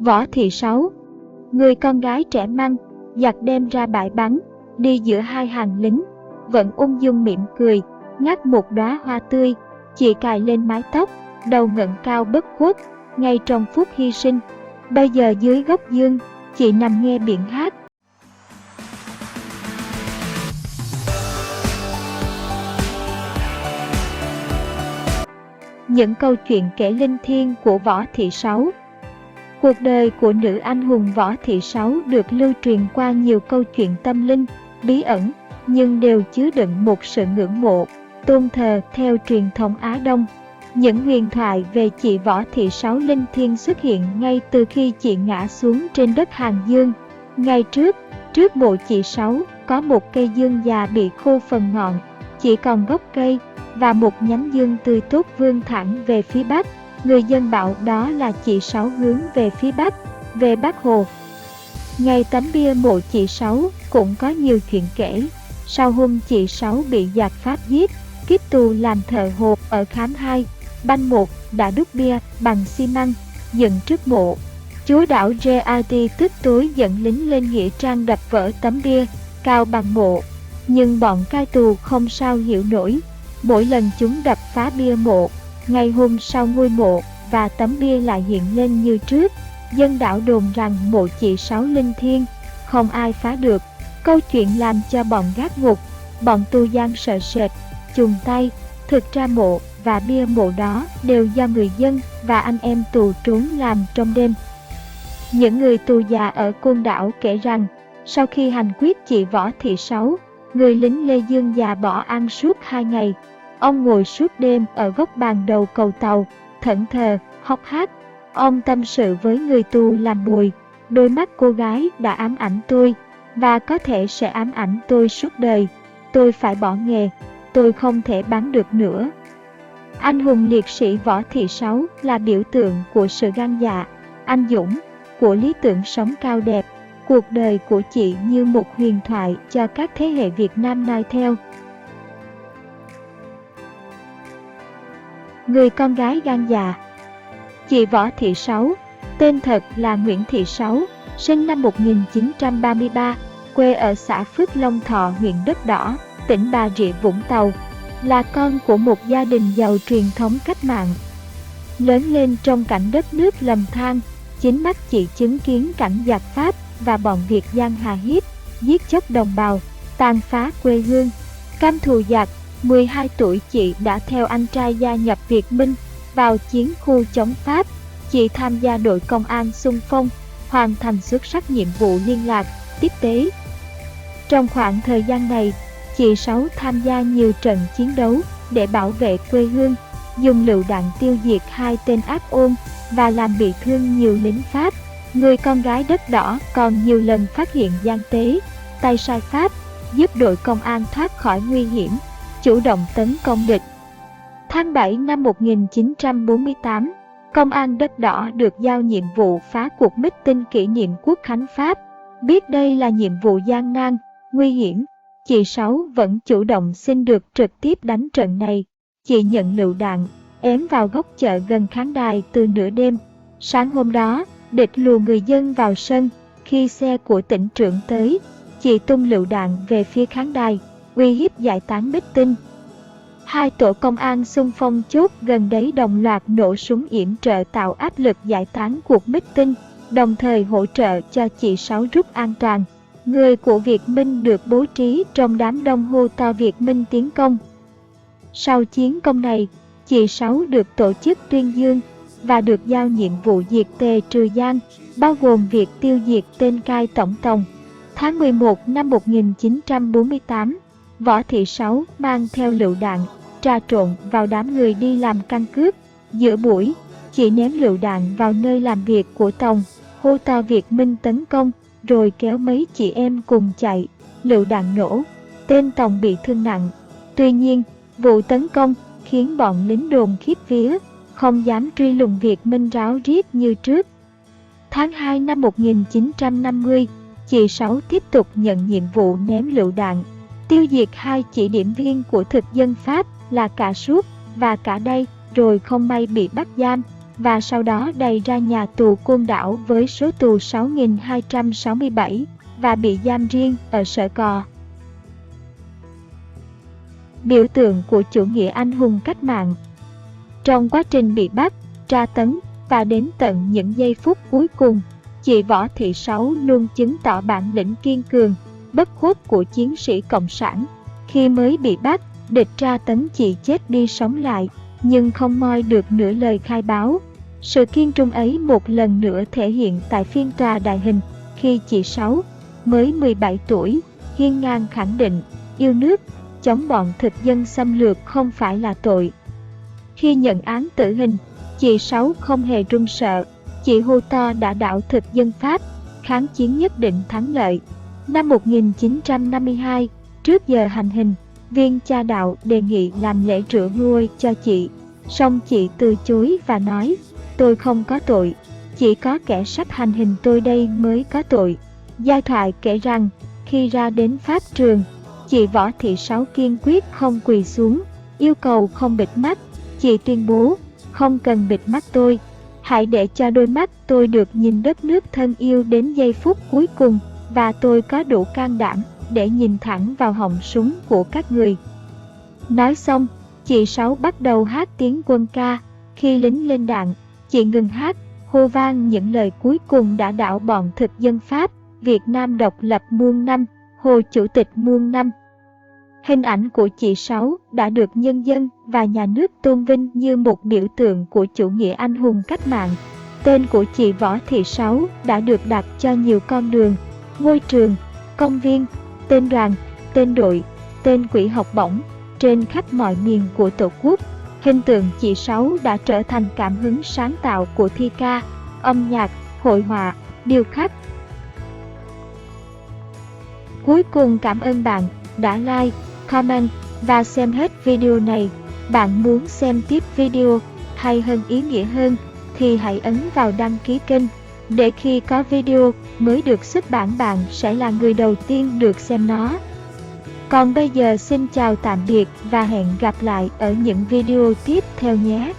Võ Thị Sáu, người con gái trẻ măng, giặc đem ra bãi bắn, đi giữa hai hàng lính, vẫn ung dung mỉm cười, ngắt một đóa hoa tươi, chị cài lên mái tóc, đầu ngẩng cao bất khuất, ngay trong phút hy sinh. Bây giờ dưới gốc dương, chị nằm nghe biển hát. Những câu chuyện kể linh thiêng của Võ Thị Sáu. Cuộc đời của nữ anh hùng Võ Thị Sáu được lưu truyền qua nhiều câu chuyện tâm linh, bí ẩn, nhưng đều chứa đựng một sự ngưỡng mộ, tôn thờ theo truyền thống Á Đông. Những huyền thoại về chị Võ Thị Sáu linh thiêng xuất hiện ngay từ khi chị ngã xuống trên đất Hàng Dương. Ngày trước mộ chị Sáu có một cây dương già bị khô phần ngọn, chỉ còn gốc cây và một nhánh dương tươi tốt vươn thẳng về phía bắc. Người dân bảo đó là chị Sáu hướng về phía bắc, về Bắc Hồ. Ngay tấm bia mộ chị Sáu cũng có nhiều chuyện kể. Sau hôm chị Sáu bị giặc Pháp giết, kiếp tù làm thợ hồ ở Khám 2, Banh 1 đã đúc bia bằng xi măng, dựng trước mộ. Chúa đảo Gerardi tức tối dẫn lính lên nghĩa trang đập vỡ tấm bia cao bằng mộ. Nhưng bọn cai tù không sao hiểu nổi. Mỗi lần chúng đập phá bia mộ, ngày hôm sau ngôi mộ và tấm bia lại hiện lên như trước. Dân đảo đồn rằng mộ chị Sáu linh thiêng, không ai phá được. Câu chuyện làm cho bọn gác ngục, bọn tù giam sợ sệt, chùng tay. Thực ra mộ và bia mộ đó đều do người dân và anh em tù trốn làm trong đêm. Những người tù già ở Côn Đảo kể rằng, sau khi hành quyết chị Võ Thị Sáu, người lính Lê Dương già bỏ ăn suốt 2 ngày. Ông ngồi suốt đêm ở góc bàn đầu cầu tàu, thẫn thờ, hốc hác. Ông tâm sự với người tù làm bùi, đôi mắt cô gái đã ám ảnh tôi, và có thể sẽ ám ảnh tôi suốt đời. Tôi phải bỏ nghề, tôi không thể bắn được nữa. Anh hùng liệt sĩ Võ Thị Sáu là biểu tượng của sự gan dạ, anh dũng, của lý tưởng sống cao đẹp. Cuộc đời của chị như một huyền thoại cho các thế hệ Việt Nam noi theo. Người con gái gan dạ. Chị Võ Thị Sáu, tên thật là Nguyễn Thị Sáu, sinh năm 1933, quê ở xã Phước Long Thọ, huyện Đất Đỏ, tỉnh Bà Rịa Vũng Tàu, là con của một gia đình giàu truyền thống cách mạng. Lớn lên trong cảnh đất nước lầm than, chính mắt chị chứng kiến cảnh giặc Pháp và bọn Việt Giang hà hiếp, giết chóc đồng bào, tàn phá quê hương. Căm thù giặc, 12 tuổi chị đã theo anh trai gia nhập Việt Minh vào chiến khu chống Pháp. Chị tham gia đội công an xung phong, hoàn thành xuất sắc nhiệm vụ liên lạc, tiếp tế. Trong khoảng thời gian này, chị Sáu tham gia nhiều trận chiến đấu để bảo vệ quê hương, dùng lựu đạn tiêu diệt 2 tên ác ôn và làm bị thương nhiều lính Pháp. Người con gái Đất Đỏ còn nhiều lần phát hiện gian tế, tay sai Pháp, giúp đội công an thoát khỏi nguy hiểm, chủ động tấn công địch. Tháng 7 năm 1948, Công an Đất Đỏ được giao nhiệm vụ phá cuộc meeting kỷ niệm Quốc khánh Pháp. Biết đây là nhiệm vụ gian nan, nguy hiểm, chị Sáu vẫn chủ động xin được trực tiếp đánh trận này. Chị nhận lựu đạn, ém vào góc chợ gần khán đài từ nửa đêm. Sáng hôm đó, địch lùa người dân vào sân. Khi xe của tỉnh trưởng tới, chị tung lựu đạn về phía khán đài, uy hiếp giải tán meeting. 2 tổ công an xung phong chốt gần đấy đồng loạt nổ súng yểm trợ tạo áp lực giải tán cuộc meeting, đồng thời hỗ trợ cho chị Sáu rút an toàn. Người của Việt Minh được bố trí trong đám đông hô to Việt Minh tiến công. Sau chiến công này, chị Sáu được tổ chức tuyên dương và được giao nhiệm vụ diệt Tề trừ Giang, bao gồm việc tiêu diệt tên cai tổng tòng. Tháng 11 năm 1948, Võ Thị Sáu mang theo lựu đạn, trà trộn vào đám người đi làm căn cước. Giữa buổi, chị ném lựu đạn vào nơi làm việc của Tòng, hô to Việt Minh tấn công, rồi kéo mấy chị em cùng chạy. Lựu đạn nổ, tên Tòng bị thương nặng. Tuy nhiên, vụ tấn công khiến bọn lính đồn khiếp vía, không dám truy lùng Việt Minh ráo riết như trước. Tháng 2 năm 1950, chị Sáu tiếp tục nhận nhiệm vụ ném lựu đạn, tiêu diệt 2 chỉ điểm viên của thực dân Pháp là Cả Suốt và Cả Đây, rồi không may bị bắt giam. và sau đó đày ra nhà tù Côn Đảo với số tù 6.267 và bị giam riêng ở Sở Cò. Biểu tượng của chủ nghĩa anh hùng cách mạng. Trong quá trình bị bắt, tra tấn và đến tận những giây phút cuối cùng, chị Võ Thị Sáu luôn chứng tỏ bản lĩnh kiên cường, bất khuất của chiến sĩ cộng sản. Khi mới bị bắt, địch tra tấn chị chết đi sống lại, nhưng không moi được nửa lời khai báo. Sự kiên trung ấy một lần nữa thể hiện tại phiên tòa đại hình, khi chị Sáu, mới 17 tuổi, hiên ngang khẳng định, yêu nước, chống bọn thực dân xâm lược không phải là tội. Khi nhận án tử hình, chị Sáu không hề run sợ, chị hô to đã đạo thực dân Pháp, kháng chiến nhất định thắng lợi. Năm 1952, trước giờ hành hình, viên cha đạo đề nghị làm lễ rửa nuôi cho chị, song chị từ chối và nói, tôi không có tội, chỉ có kẻ sắp hành hình tôi đây mới có tội. Giai thoại kể rằng, khi ra đến pháp trường, chị Võ Thị Sáu kiên quyết không quỳ xuống, yêu cầu không bịt mắt. Chị tuyên bố, không cần bịt mắt tôi, hãy để cho đôi mắt tôi được nhìn đất nước thân yêu đến giây phút cuối cùng, và tôi có đủ can đảm để nhìn thẳng vào họng súng của các người. Nói xong, chị Sáu bắt đầu hát tiếng quân ca. Khi lính lên đạn, chị ngừng hát, hô vang những lời cuối cùng đã đảo bọn thực dân Pháp, Việt Nam độc lập muôn năm, Hồ Chủ tịch muôn năm. Hình ảnh của chị Sáu đã được nhân dân và nhà nước tôn vinh như một biểu tượng của chủ nghĩa anh hùng cách mạng. Tên của chị Võ Thị Sáu đã được đặt cho nhiều con đường, ngôi trường, công viên, tên đoàn, tên đội, tên quỹ học bổng trên khắp mọi miền của Tổ quốc. Hình tượng chị Sáu đã trở thành cảm hứng sáng tạo của thi ca, âm nhạc, hội họa, điêu khắc. Cuối cùng cảm ơn bạn đã like, comment và xem hết video này. Bạn muốn xem tiếp video hay hơn, ý nghĩa hơn thì hãy ấn vào đăng ký kênh để khi có video mới được xuất bản bạn sẽ là người đầu tiên được xem nó. Còn bây giờ xin chào tạm biệt và hẹn gặp lại ở những video tiếp theo nhé.